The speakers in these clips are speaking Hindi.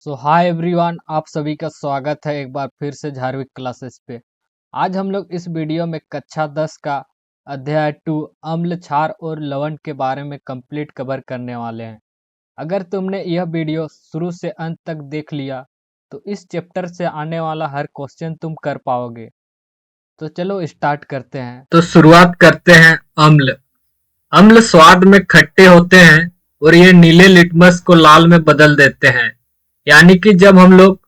हाय एवरीवन, आप सभी का स्वागत है एक बार फिर से झारविक क्लासेस पे। आज हम लोग इस वीडियो में कक्षा 10 का अध्याय 2 अम्ल, क्षार और लवण के बारे में कंप्लीट कवर करने वाले हैं। अगर तुमने यह वीडियो शुरू से अंत तक देख लिया तो इस चैप्टर से आने वाला हर क्वेश्चन तुम कर पाओगे। तो चलो स्टार्ट करते हैं। तो शुरुआत करते हैं। अम्ल अम्ल स्वाद में खट्टे होते हैं और ये नीले लिटमस को लाल में बदल देते हैं। यानी कि जब हम लोग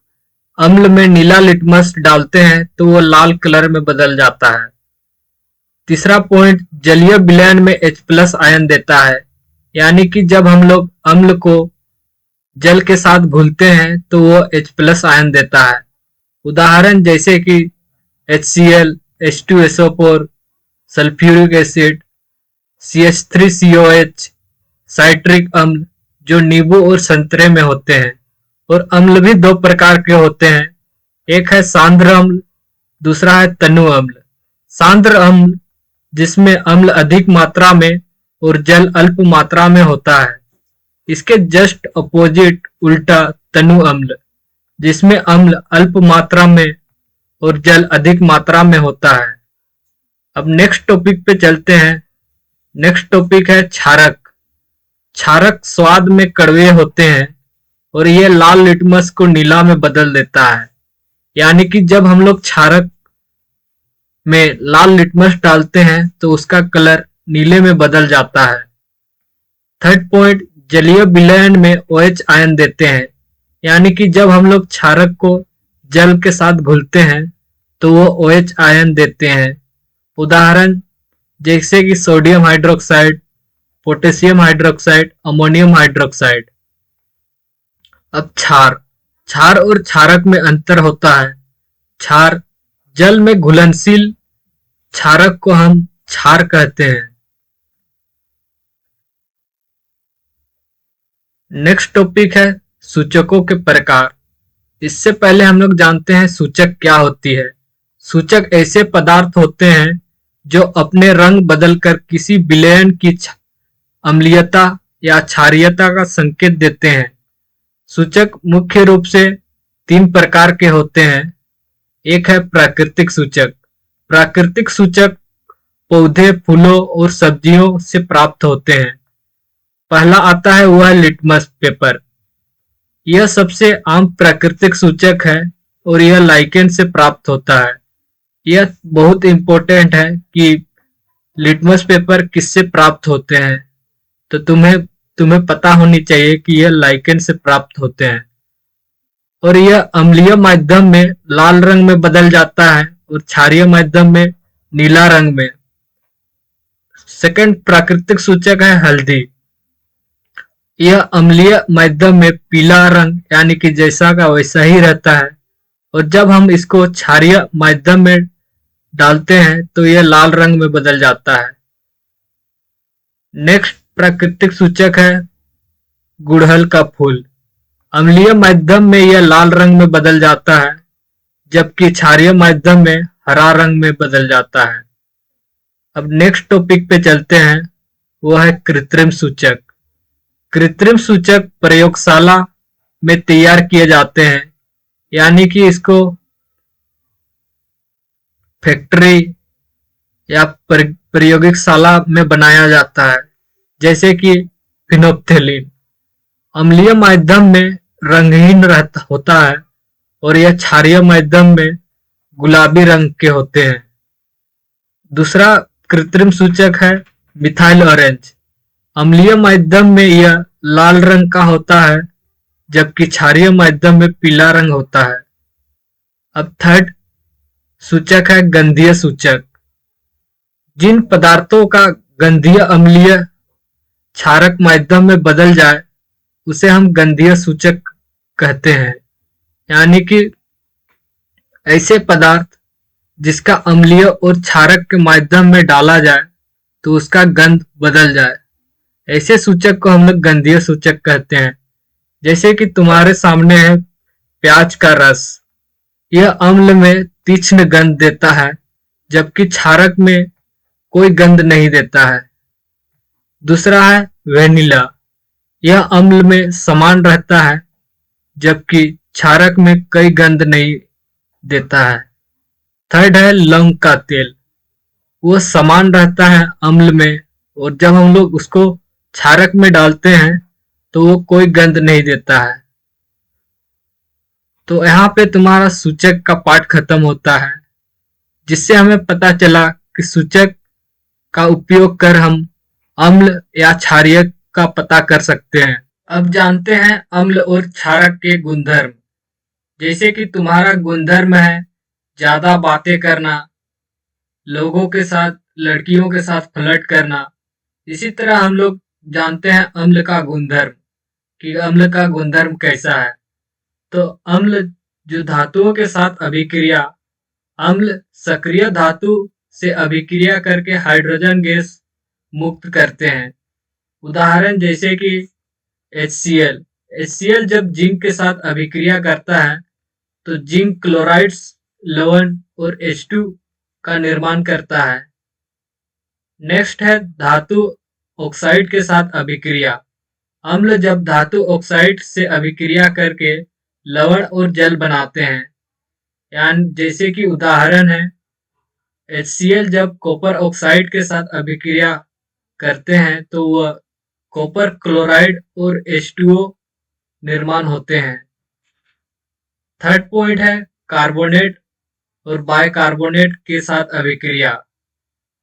अम्ल में नीला लिटमस डालते हैं तो वो लाल कलर में बदल जाता है। तीसरा पॉइंट, जलीय विलयन में H+ आयन देता है। यानी कि जब हम लोग अम्ल को जल के साथ घुलते हैं तो वो H+ आयन देता है। उदाहरण जैसे कि HCl, H2SO4, sulphuric acid, CH3COH, citric अम्ल जो नींबू और संतरे में होते हैं। और अम्ल भी दो प्रकार के होते हैं, एक है सांद्र अम्ल, दूसरा है तनु अम्ल। सांद्र अम्ल जिसमें अम्ल अधिक मात्रा में और जल अल्प मात्रा में होता है। इसके जस्ट अपोजिट उल्टा तनु अम्ल जिसमें अम्ल अल्प मात्रा में और जल अधिक मात्रा में होता है। अब नेक्स्ट टॉपिक पे चलते हैं। नेक्स्ट टॉपिक है क्षारक। क्षारक स्वाद में कड़वे होते हैं और ये लाल लिटमस को नीला में बदल देता है। यानी कि जब हम लोग क्षारक में लाल लिटमस डालते हैं तो उसका कलर नीले में बदल जाता है। थर्ड पॉइंट, जलीय विलयन में OH आयन देते हैं। यानी कि जब हम लोग क्षारक को जल के साथ घुलते हैं तो वो OH आयन देते हैं। उदाहरण जैसे कि sodium hydroxide, potassium hydroxide, ammonium hydroxide. अब क्षार। क्षार और क्षारक में अंतर होता है। क्षार जल में घुलनशील क्षारक को हम क्षार कहते हैं। नेक्स्ट टॉपिक है सूचकों के प्रकार। इससे पहले हम लोग जानते हैं सूचक क्या होती है। सूचक ऐसे पदार्थ होते हैं जो अपने रंग बदलकर किसी विलयन की अम्लीयता या क्षारीयता का संकेत देते हैं। सूचक मुख्य रूप से 3 प्रकार के होते हैं। एक है प्राकृतिक सूचक। प्राकृतिक सूचक पौधे, फूलों और सब्जियों से प्राप्त होते हैं। पहला आता है वह लिटमस पेपर। यह सबसे आम प्राकृतिक सूचक है और यह लाइकेन से प्राप्त होता है। यह बहुत इंपॉर्टेंट है कि लिटमस पेपर किससे प्राप्त होते हैं, तो तुम्हें पता होनी चाहिए कि यह लाइकेन से प्राप्त होते हैं। और यह अम्लीय माध्यम में लाल रंग में बदल जाता है और क्षारीय माध्यम में नीला रंग में। सेकंड प्राकृतिक सूचक है हल्दी। यह अम्लीय माध्यम में पीला रंग यानी कि जैसा का वैसा ही रहता है और जब हम इसको क्षारीय माध्यम में डालते हैं तो यह लाल रंग में बदल जाता है। नेक्स्ट प्राकृतिक सूचक है गुड़हल का फूल। अम्लीय माध्यम में यह लाल रंग में बदल जाता है जबकि क्षारीय माध्यम में हरा रंग में बदल जाता है। अब नेक्स्ट टॉपिक पे चलते हैं, वह है कृत्रिम सूचक। कृत्रिम सूचक प्रयोगशाला में तैयार किए जाते हैं। यानी कि इसको फैक्ट्री या प्रयोगशाला में बनाया जाता है। जैसे कि फिनोप्थेलिन अम्लीय माध्यम में रंगहीन होता है और यह क्षारीय माध्यम में गुलाबी रंग के होते हैं। दूसरा कृत्रिम सूचक है मिथाइल ऑरेंज। अम्लीय माध्यम में यह लाल रंग का होता है जबकि क्षारीय माध्यम में पीला रंग होता है। अब थर्ड सूचक है गंधीय सूचक। जिन पदार्थों का गंधीय अम्लीय क्षारक माध्यम में बदल जाए उसे हम गंधीय सूचक कहते हैं। यानी कि ऐसे पदार्थ जिसका अम्लीय और क्षारक के माध्यम में डाला जाए तो उसका गंध बदल जाए, ऐसे सूचक को हम लोग गंधीय सूचक कहते हैं। जैसे कि तुम्हारे सामने है प्याज का रस। यह अम्ल में तीक्ष्ण गंध देता है जबकि क्षारक में कोई गंध नहीं देता है। दूसरा है वेनिला। यह अम्ल में समान रहता है जबकि क्षारक में कोई गंध नहीं देता है। थर्ड है लौंग का तेल। वो समान रहता है अम्ल में, और जब हम लोग उसको क्षारक में डालते हैं तो वो कोई गंध नहीं देता है। तो यहाँ पे तुम्हारा सूचक का पाठ खत्म होता है, जिससे हमें पता चला कि सूचक का उपयोग कर हम अम्ल या क्षारीय का पता कर सकते हैं। अब जानते हैं अम्ल और क्षारक के गुणधर्म। जैसे कि तुम्हारा गुणधर्म है ज्यादा बातें करना, लोगों के साथ, लड़कियों के साथ फ्लर्ट करना। इसी तरह हम लोग जानते हैं अम्ल का गुणधर्म, कि अम्ल का गुणधर्म कैसा है। तो अम्ल जो धातुओं के साथ अभिक्रिया, अम्ल सक्रिय धातु से अभिक्रिया करके हाइड्रोजन गैस मुक्त करते हैं। उदाहरण जैसे कि HCl। HCl जब जिंक के साथ अभिक्रिया करता है तो जिंक क्लोराइड्स लवण और H2 का निर्माण करता है। नेक्स्ट है धातु ऑक्साइड के साथ अभिक्रिया। अम्ल जब धातु ऑक्साइड से अभिक्रिया करके लवण और जल बनाते हैं, यानी जैसे कि उदाहरण है HCl जब कॉपर ऑक्साइड के साथ अभिक्रिया करते हैं तो वह कॉपर क्लोराइड और H2O निर्माण होते हैं। थर्ड पॉइंट है कार्बोनेट और बाइकार्बोनेट के साथ अभिक्रिया।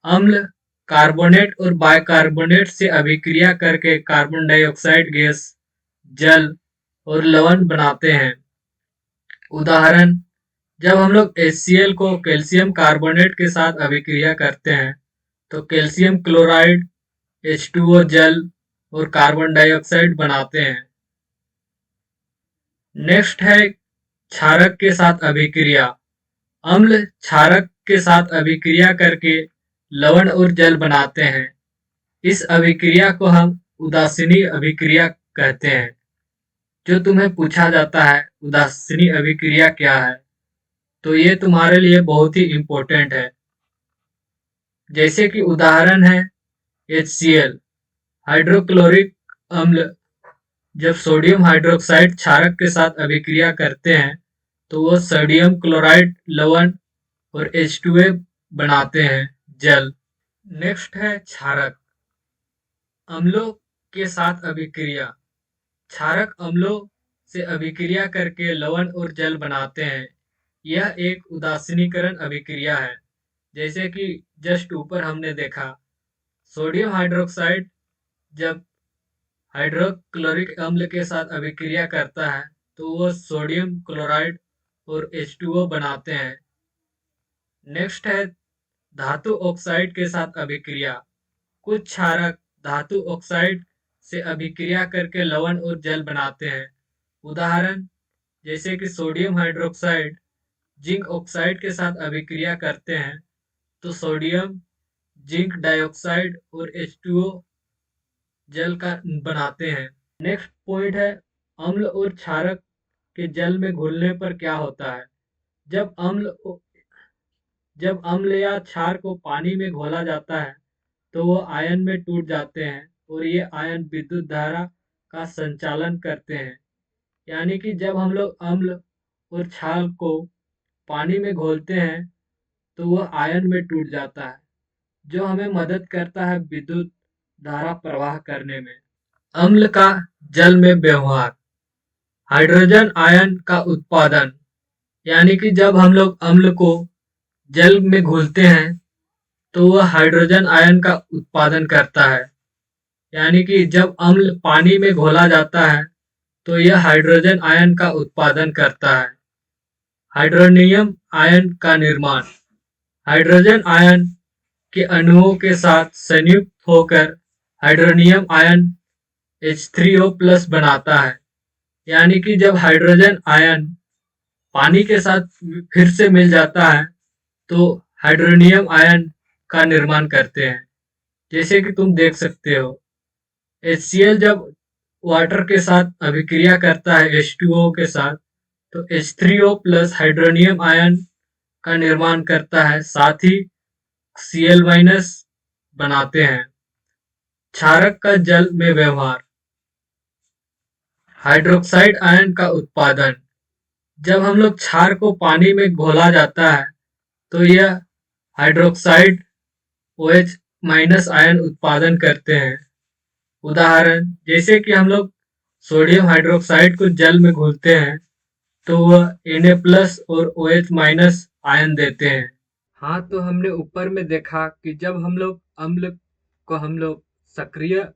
अम्ल कार्बोनेट और बाइकार्बोनेट से अभिक्रिया करके कार्बन डाइऑक्साइड गैस, जल और लवण बनाते हैं। उदाहरण, जब हम लोग HCl को कैल्शियम कार्बोनेट के साथ अभिक्रिया करते हैं तो कैल्शियम क्लोराइड, H2O जल और कार्बन डाइऑक्साइड बनाते हैं। नेक्स्ट है क्षारक के साथ अभिक्रिया। अम्ल क्षारक के साथ अभिक्रिया करके लवण और जल बनाते हैं। इस अभिक्रिया को हम उदासीनी अभिक्रिया कहते हैं। जो तुम्हें पूछा जाता है उदासीनी अभिक्रिया क्या है, तो ये तुम्हारे लिए बहुत ही इम्पोर्टेंट है। जैसे कि उदाहरण है HCl, हाइड्रोक्लोरिक अम्ल जब सोडियम हाइड्रोक्साइड क्षारक के साथ अभिक्रिया करते हैं तो वो सोडियम क्लोराइड लवण और H2A बनाते हैं, जल। नेक्स्ट है क्षारक। अम्लों के साथ अभिक्रिया। क्षारक अम्लों से अभिक्रिया करके लवण और जल बनाते हैं। यह एक उदासीनीकरण अभिक्रिया है। जैसे कि जस्ट ऊपर हमने देखा, सोडियम हाइड्रोक्साइड जब हाइड्रोक्लोरिक अम्ल के साथ अभिक्रिया करता है तो वह सोडियम क्लोराइड और H2O बनाते हैं। नेक्स्ट है धातु ऑक्साइड के साथ अभिक्रिया। कुछ क्षारक धातु ऑक्साइड से अभिक्रिया करके लवण और जल बनाते हैं। उदाहरण जैसे कि सोडियम हाइड्रोक्साइड जिंक ऑक्साइड के साथ अभिक्रिया करते हैं तो सोडियम जिंक डाइऑक्साइड और H2O जल का बनाते हैं। नेक्स्ट पॉइंट है अम्ल और क्षारक के जल में घुलने पर क्या होता है। जब अम्ल या क्षार को पानी में घोला जाता है तो वो आयन में टूट जाते हैं और ये आयन विद्युत धारा का संचालन करते हैं। यानी कि जब हम लोग अम्ल और क्षार को पानी में घोलते हैं तो वह आयन में टूट जाता है, जो हमें मदद करता है विद्युत धारा प्रवाह करने में। अम्ल का जल में व्यवहार। हाइड्रोजन आयन का उत्पादन, यानी कि जब हम लोग अम्ल को जल में घोलते हैं तो वह हाइड्रोजन आयन का उत्पादन करता है। यानी कि जब अम्ल पानी में घोला जाता है तो यह हाइड्रोजन आयन का उत्पादन करता है। हाइड्रोनियम आयन का निर्माण। हाइड्रोजन आयन के अणुओं के साथ संयुक्त होकर हाइड्रोनियम आयन H3O+ बनाता है। यानी कि जब हाइड्रोजन आयन पानी के साथ फिर से मिल जाता है तो हाइड्रोनियम आयन का निर्माण करते हैं। जैसे कि तुम देख सकते हो HCl जब वाटर के साथ अभिक्रिया करता है H2O के साथ तो H3O+ हाइड्रोनियम आयन का निर्माण करता है, साथ ही Cl- बनाते हैं। क्षारक का जल में व्यवहार। हाइड्रोक्साइड आयन का उत्पादन। जब हम लोग क्षार को पानी में घोला जाता है तो यह हाइड्रोक्साइड OH माइनस आयन उत्पादन करते हैं। उदाहरण जैसे कि हम लोग सोडियम हाइड्रोक्साइड को जल में घोलते हैं तो वह Na प्लस और OH माइनस आयन देते हैं। हाँ, तो हमने ऊपर में देखा कि जब हम लोग अम्ल को हम लोग सक्रिय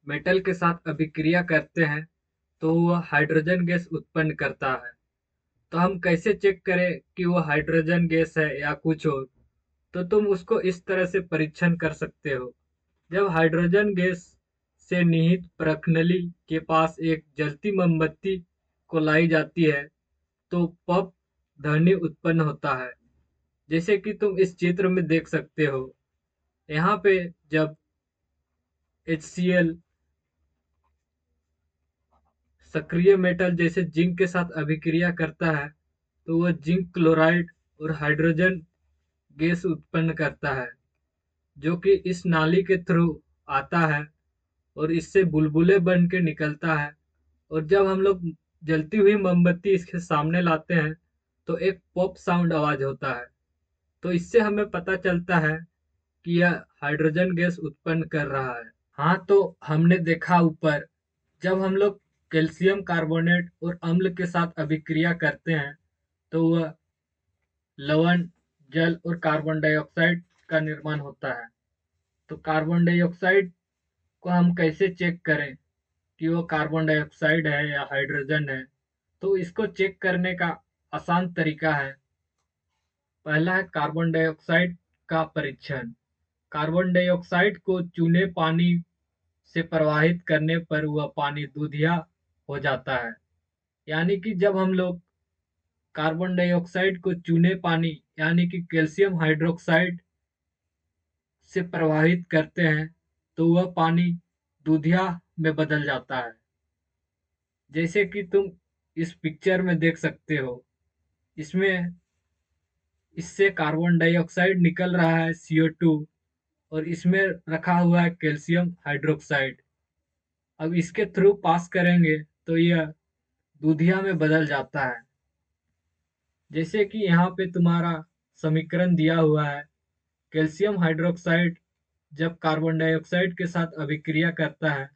मेटल के साथ अभिक्रिया करते हैं तो वह हाइड्रोजन गैस उत्पन्न करता है। तो हम कैसे चेक करें कि वो हाइड्रोजन गैस है या कुछ और? तो तुम उसको इस तरह से परीक्षण कर सकते हो। जब हाइड्रोजन गैस से निहित प्रखनली के पास एक जलती मोमबत्ती को लाई जाती है तो पप ध्वनि उत्पन्न होता है, जैसे कि तुम इस चित्र में देख सकते हो। यहाँ पे जब HCl सक्रिय मेटल जैसे जिंक के साथ अभिक्रिया करता है तो वह जिंक क्लोराइड और हाइड्रोजन गैस उत्पन्न करता है, जो कि इस नाली के थ्रू आता है और इससे बुलबुले बन के निकलता है। और जब हम लोग जलती हुई मोमबत्ती इसके सामने लाते हैं तो एक पॉप साउंड आवाज होता है। तो इससे हमें पता चलता है कि यह हाइड्रोजन गैस उत्पन्न कर रहा है। हाँ, तो हमने देखा ऊपर जब हम लोग कैल्शियम कार्बोनेट और अम्ल के साथ अभिक्रिया करते हैं तो वह लवण, जल और कार्बन डाइऑक्साइड का निर्माण होता है। तो कार्बन डाइऑक्साइड को हम कैसे चेक करें कि वो कार्बन डाइऑक्साइड है या हाइड्रोजन है? तो इसको चेक करने का आसान तरीका है। पहला है कार्बन डाइऑक्साइड का परीक्षण। कार्बन डाइऑक्साइड को चूने पानी से प्रवाहित करने पर वह पानी दूधिया हो जाता है। यानी कि जब हम लोग कार्बन डाइऑक्साइड को चूने पानी यानी कि कैल्शियम हाइड्रोक्साइड से प्रवाहित करते हैं तो वह पानी दूधिया में बदल जाता है, जैसे कि तुम इस पिक्चर में देख सकते हो। इसमें इससे कार्बन डाइऑक्साइड निकल रहा है CO2 और इसमें रखा हुआ है कैल्शियम हाइड्रोक्साइड। अब इसके थ्रू पास करेंगे तो यह दूधिया में बदल जाता है, जैसे कि यहाँ पे तुम्हारा समीकरण दिया हुआ है। कैल्शियम हाइड्रोक्साइड जब कार्बन डाइऑक्साइड के साथ अभिक्रिया करता है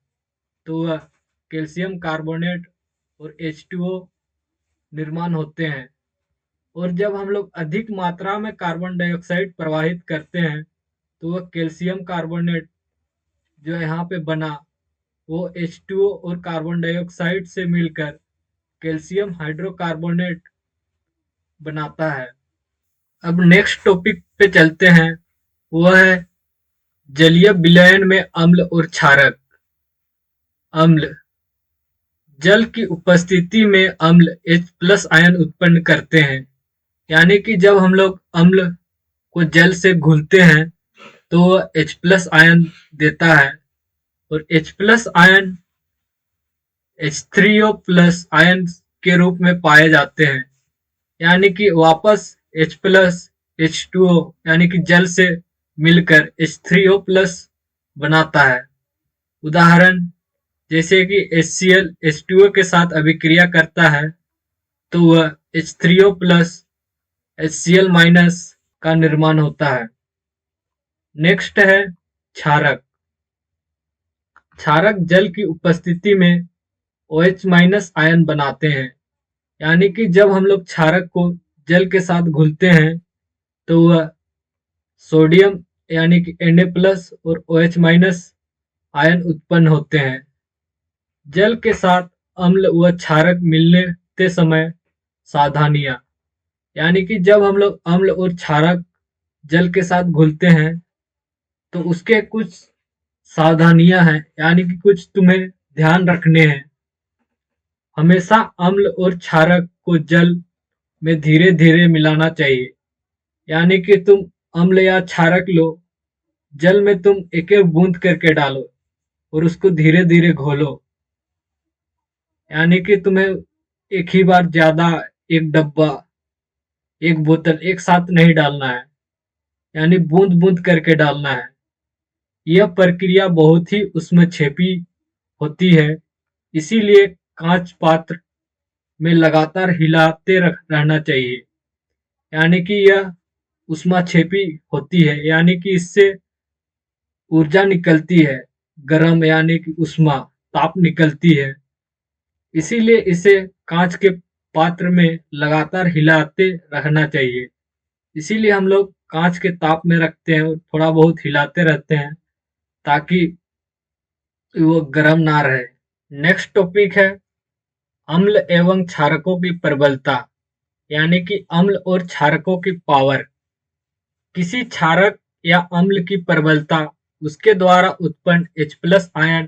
तो वह कैल्शियम कार्बोनेट और H2O निर्माण होते हैं। और जब हम लोग अधिक मात्रा में कार्बन डाइऑक्साइड प्रवाहित करते हैं तो वह कैल्शियम कार्बोनेट जो यहाँ पे बना वो H2O और कार्बन डाइऑक्साइड से मिलकर कैल्शियम हाइड्रोकार्बोनेट बनाता है। अब नेक्स्ट टॉपिक पे चलते हैं, वह है जलीय विलयन में अम्ल और क्षारक। अम्ल जल की उपस्थिति में अम्ल H+ आयन उत्पन्न करते हैं। यानी कि जब हम लोग अम्ल को जल से घुलते हैं तो वह H+ आयन देता है और H+ आयन H3O+ आयन के रूप में पाए जाते हैं। यानी कि वापस H+ H2O यानी कि जल से मिलकर H3O+ बनाता है। उदाहरण जैसे कि HCl H2O के साथ अभिक्रिया करता है तो वह H3O+ HCl- का निर्माण होता है। नेक्स्ट है क्षारक। क्षारक जल की उपस्थिति में OH- आयन बनाते हैं। यानी कि जब हम लोग क्षारक को जल के साथ घुलते हैं तो वह सोडियम यानी कि Na+ और OH- आयन उत्पन्न होते हैं। जल के साथ अम्ल व क्षारक मिलते समय सावधानियां। यानी कि जब हम लोग अम्ल और क्षारक जल के साथ घुलते हैं तो उसके कुछ सावधानियां हैं, यानी कि कुछ तुम्हें ध्यान रखने हैं। हमेशा अम्ल और क्षारक को जल में धीरे धीरे मिलाना चाहिए। यानी कि तुम अम्ल या क्षारक लो, जल में तुम एक एक बूंद करके डालो और उसको धीरे धीरे घोलो। यानी कि तुम्हें एक ही बार ज्यादा एक डब्बा एक बोतल एक साथ नहीं डालना है, यानी बूंद बूंद करके डालना है। यह प्रक्रिया बहुत ही उसमें छेपी होती है, इसीलिए कांच पात्र में लगातार हिलाते रहना चाहिए, यानी कि यह ऊष्माक्षेपी होती है, यानी कि इससे ऊर्जा निकलती है, गर्म यानी कि ऊष्मा ताप निकलती है। इसीलिए इसे कांच के पात्र में लगातार हिलाते रहना चाहिए। इसीलिए हम लोग कांच के ताप में रखते हैं और थोड़ा बहुत हिलाते रहते हैं ताकि वो गर्म ना रहे। नेक्स्ट टॉपिक है अम्ल एवं क्षारकों की प्रबलता, यानी कि अम्ल और क्षारकों की पावर। किसी क्षारक या अम्ल की प्रबलता उसके द्वारा उत्पन्न H+ आयन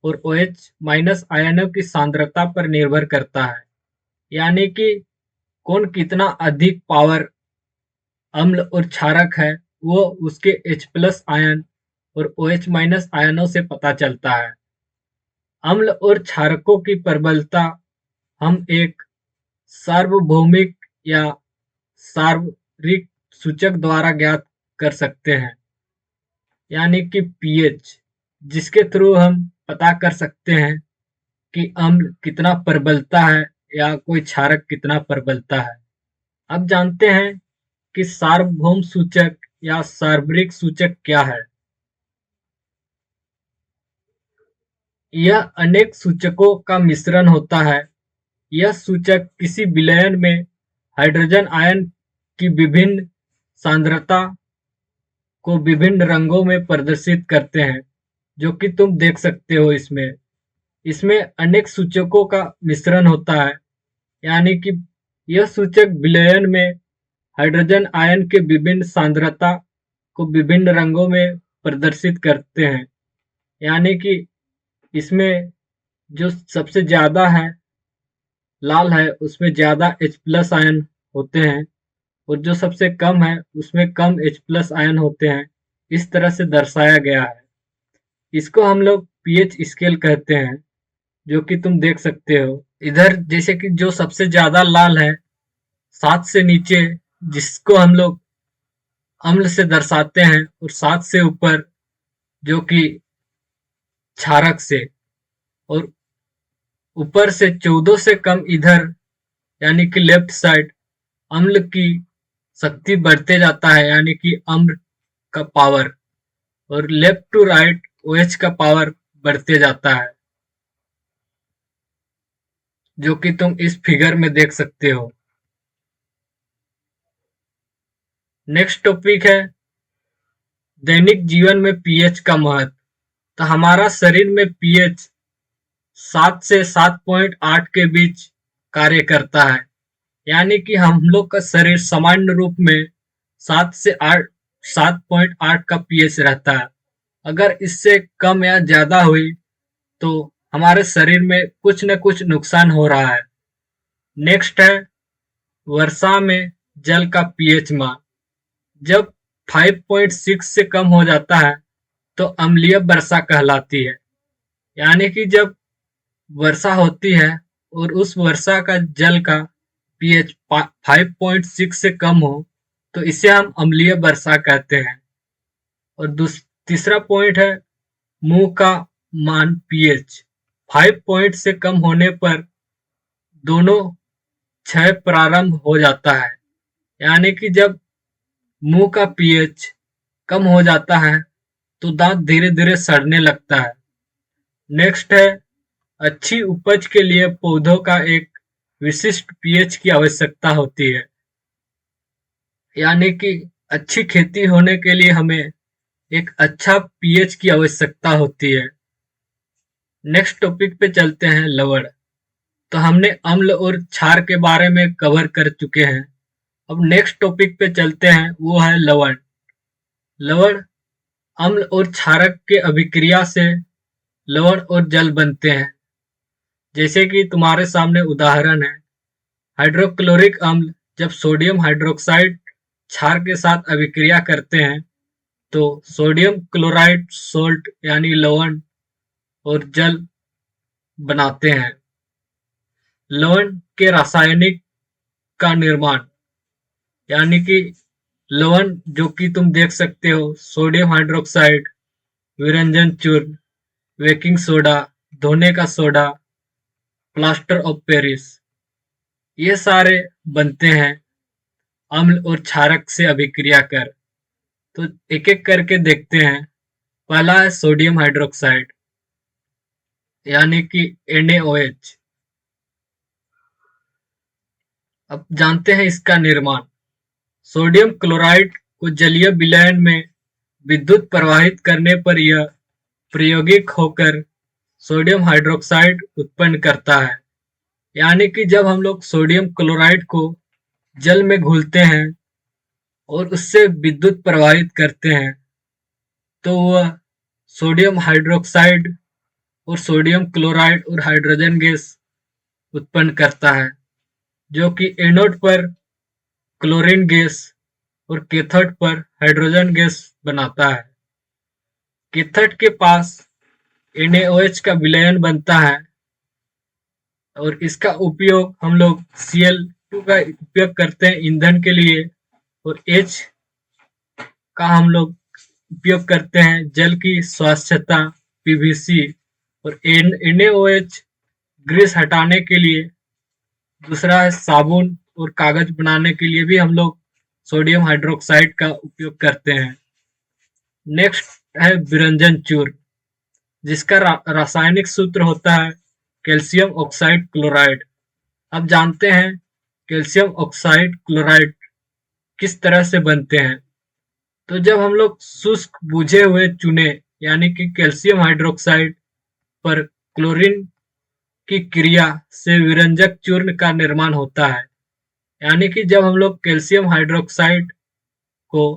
और OH- आयनों की सांद्रता पर निर्भर करता है, यानी कि कौन कितना अधिक पावर अम्ल और क्षारक है वो उसके H+ आयन और OH- आयनों से पता चलता है। अम्ल और क्षारकों की प्रबलता हम एक सार्वभौमिक या सार्वत्रिक सूचक द्वारा ज्ञात कर सकते हैं, यानी कि पीएच, जिसके थ्रू हम पता कर सकते हैं कि अम्ल कितना प्रबलता है या कोई क्षारक कितना प्रबलता है। अब जानते हैं कि सार्वभौम सूचक या सार्वत्रिक सूचक क्या है। यह अनेक सूचकों का मिश्रण होता है। यह सूचक किसी विलयन में हाइड्रोजन आयन की विभिन्न सांद्रता को विभिन्न रंगों में प्रदर्शित करते हैं, जो कि तुम देख सकते हो इसमें। इसमें अनेक सूचकों का मिश्रण होता है, यानी कि यह सूचक विलयन में हाइड्रोजन आयन के विभिन्न सांद्रता को विभिन्न रंगों में प्रदर्शित करते हैं, यानी कि इसमें जो सबसे ज्यादा है लाल है उसमें ज्यादा H+ आयन होते हैं और जो सबसे कम है उसमें कम H+ आयन होते हैं। इस तरह से दर्शाया गया है। इसको हम लोग पीएच स्केल कहते हैं, जो कि तुम देख सकते हो इधर। जैसे कि जो सबसे ज्यादा लाल है 7 से नीचे, जिसको हम लोग अम्ल से दर्शाते हैं, और 7 से ऊपर जो कि क्षारक से, और ऊपर से 14 से कम इधर यानी कि लेफ्ट साइड अम्ल की शक्ति बढ़ते जाता है, यानी कि अम्ल का पावर, और लेफ्ट टू राइट OH का पावर बढ़ते जाता है, जो कि तुम इस फिगर में देख सकते हो। नेक्स्ट टॉपिक है दैनिक जीवन में पीएच का महत्व। तो हमारा शरीर में पीएच 7 से 7.8 के बीच कार्य करता है, यानी कि हम लोग का शरीर सामान्य रूप में 7 से 8 7.8 का पीएच रहता है। अगर इससे कम या ज्यादा हुई तो हमारे शरीर में कुछ न कुछ नुकसान हो रहा है। नेक्स्ट है वर्षा में जल का पीएच मान। जब 5.6 से कम हो जाता है तो अम्लीय वर्षा कहलाती है, यानी कि जब वर्षा होती है और उस वर्षा का जल का पीएच 5.6 से कम हो तो इसे हम अम्लीय वर्षा कहते हैं। और तीसरा पॉइंट है मुंह का मान पीएच 5 पॉइंट से कम होने पर दोनों क्षय प्रारंभ हो जाता है, यानी कि जब मुंह का पीएच कम हो जाता है तो दांत धीरे धीरे सड़ने लगता है। नेक्स्ट है अच्छी उपज के लिए पौधों का एक विशिष्ट पीएच की आवश्यकता होती है, यानी कि अच्छी खेती होने के लिए हमें एक अच्छा पीएच की आवश्यकता होती है। नेक्स्ट टॉपिक पे चलते हैं लवण। तो हमने अम्ल और क्षार के बारे में कवर कर चुके हैं। अब नेक्स्ट टॉपिक पे चलते हैं, वो है लवण। लवण अम्ल और क्षारक के अभिक्रिया से लवण और जल बनते हैं। जैसे कि तुम्हारे सामने उदाहरण है हाइड्रोक्लोरिक अम्ल। जब सोडियम हाइड्रोक्साइड क्षार के साथ अभिक्रिया करते हैं तो सोडियम क्लोराइड सोल्ट यानी लवण और जल बनाते हैं। लवण के रासायनिक का निर्माण, यानी कि लवण जो कि तुम देख सकते हो सोडियम हाइड्रोक्साइड, विरंजन चूर्ण, बेकिंग सोडा, धोने का सोडा, प्लास्टर ऑफ पेरिस। ये सारे बनते हैं अम्ल और क्षारक से अभिक्रिया कर। तो एक एक करके देखते हैं। पहला है सोडियम हाइड्रोक्साइड यानी कि NaOH। अब जानते हैं इसका निर्माण। सोडियम क्लोराइड को जलीय विलयन में विद्युत प्रवाहित करने पर यह प्रायोगिक होकर सोडियम हाइड्रोक्साइड उत्पन्न करता है। यानी कि जब हम लोग सोडियम क्लोराइड को जल में घुलते हैं और उससे विद्युत प्रवाहित करते हैं तो वह सोडियम हाइड्रोक्साइड और सोडियम क्लोराइड और हाइड्रोजन गैस उत्पन्न करता है, जो कि एनोड पर क्लोरीन गैस और कैथोड पर हाइड्रोजन गैस बनाता है। कैथोड के पास NaOH का विलयन बनता है और इसका उपयोग हम लोग Cl2 का उपयोग करते हैं ईंधन के लिए, और H का हम लोग उपयोग करते हैं जल की स्वच्छता PVC, और NaOH ग्रीस हटाने के लिए। दूसरा है साबुन और कागज बनाने के लिए भी हम लोग सोडियम हाइड्रोक्साइड का उपयोग करते हैं। नेक्स्ट है विरंजन चूर्ण, जिसका रासायनिक सूत्र होता है कैल्शियम ऑक्साइड क्लोराइड। अब जानते हैं कैल्शियम ऑक्साइड क्लोराइड किस तरह से बनते हैं। तो जब हम लोग शुष्क बुझे हुए चूने यानी कि कैल्शियम हाइड्रोक्साइड पर क्लोरीन की क्रिया से विरंजक चूर्ण का निर्माण होता है। यानी कि जब हम लोग कैल्शियम हाइड्रोक्साइड को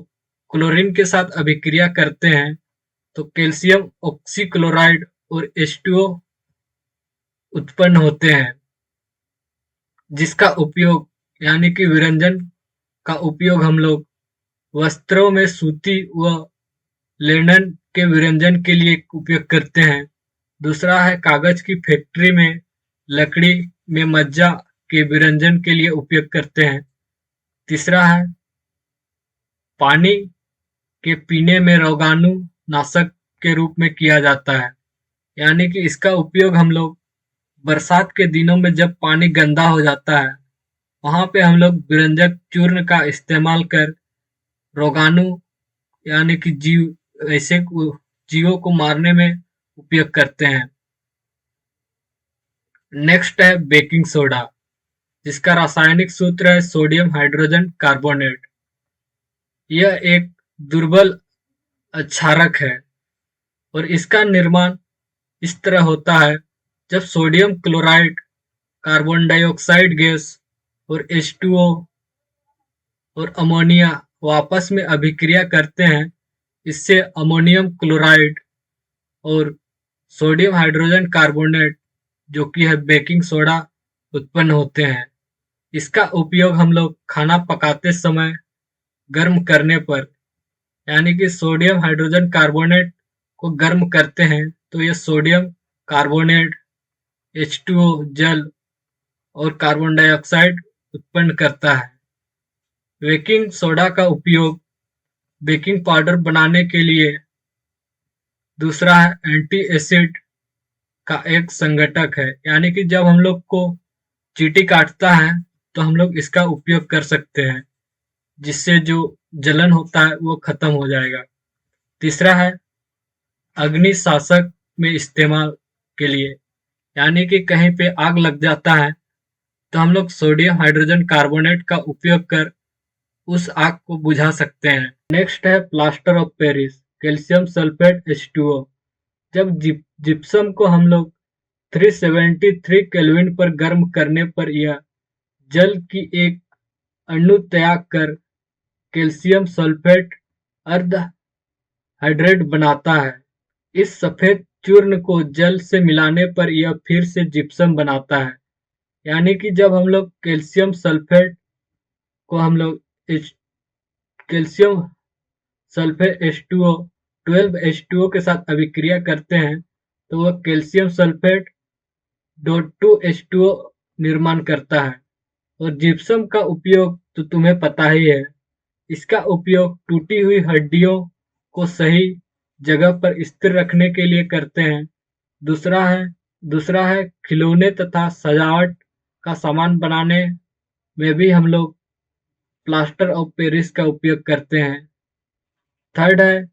क्लोरीन के साथ अभिक्रिया करते हैं तो कैल्शियम ऑक्सीक्लोराइड और H2O उत्पन्न होते हैं, जिसका उपयोग यानी कि विरंजन का उपयोग हम लोग वस्त्रों में सूती व लिनन के विरंजन के लिए उपयोग करते हैं। दूसरा है कागज की फैक्ट्री में लकड़ी में मज्जा के विरंजन के लिए उपयोग करते हैं। तीसरा है पानी के पीने में रोगाणु नाशक के रूप में किया जाता है। यानी कि इसका उपयोग हम लोग बरसात के दिनों में जब पानी गंदा हो जाता है वहां पे हम लोग विरंजक चूर्ण का इस्तेमाल कर रोगाणु यानी कि ऐसे जीवों को मारने में उपयोग करते हैं। नेक्स्ट है बेकिंग सोडा, जिसका रासायनिक सूत्र है सोडियम हाइड्रोजन कार्बोनेट। यह एक दुर्बल क्षारक है और इसका निर्माण इस तरह होता है। जब sodium chloride, carbon dioxide gas और H2O और अमोनिया आपस में अभिक्रिया करते हैं, इससे अमोनियम क्लोराइड और सोडियम हाइड्रोजन कार्बोनेट जो कि है बेकिंग सोडा उत्पन्न होते हैं। इसका उपयोग हम लोग खाना पकाते समय गर्म करने पर यानी कि सोडियम हाइड्रोजन कार्बोनेट को गर्म करते हैं तो यह सोडियम कार्बोनेट, H2O जल और कार्बन डाइऑक्साइड उत्पन्न करता है। बेकिंग सोडा का उपयोग बेकिंग पाउडर बनाने के लिए। दूसरा है एंटी एसिड का एक संघटक है, यानी कि जब हम लोग को चींटी काटता है तो हम लोग इसका उपयोग कर सकते हैं, जिससे जो जलन होता है वो खत्म हो जाएगा। तीसरा है अग्नि शासक में इस्तेमाल के लिए, यानी कि कहीं पे आग लग जाता है तो हम लोग सोडियम हाइड्रोजन कार्बोनेट का उपयोग कर उस आग को बुझा सकते हैं। नेक्स्ट है plaster of Paris, calcium sulphate H2O। जब जिप्सम को हम लोग 373 केल्विन पर गर्म करने पर यह जल की एक अणु त्याग कर कैल्शियम सल्फेट अर्ध हाइड्रेट बनाता है। इस सफेद चूर्ण को जल से मिलाने पर यह फिर से जिप्सम बनाता है। यानी कि जब हम लोग कैल्शियम सल्फेट को हम लोग कैल्शियम सल्फेट H2O 12H2O के साथ अभिक्रिया करते हैं तो वह कैल्शियम सल्फेट .2H2O निर्माण करता है। और जिप्सम का उपयोग तो तुम्हें पता ही है, इसका उपयोग टूटी हुई हड्डियों को सही जगह पर स्थिर रखने के लिए करते हैं। दूसरा है दूसरा है खिलौने तथा सजावट का सामान बनाने में भी हम लोग प्लास्टर ऑफ पेरिस का उपयोग करते हैं। थर्ड है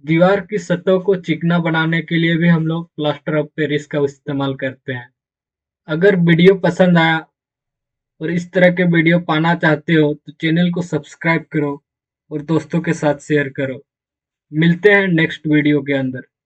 दीवार की सतहों को चिकना बनाने के लिए भी हम लोग प्लास्टर ऑफ पेरिस का इस्तेमाल करते हैं। अगर वीडियो पसंद आया और इस तरह के वीडियो पाना चाहते हो तो चैनल को सब्सक्राइब करो और दोस्तों के साथ शेयर करो। मिलते हैं नेक्स्ट वीडियो के अंदर।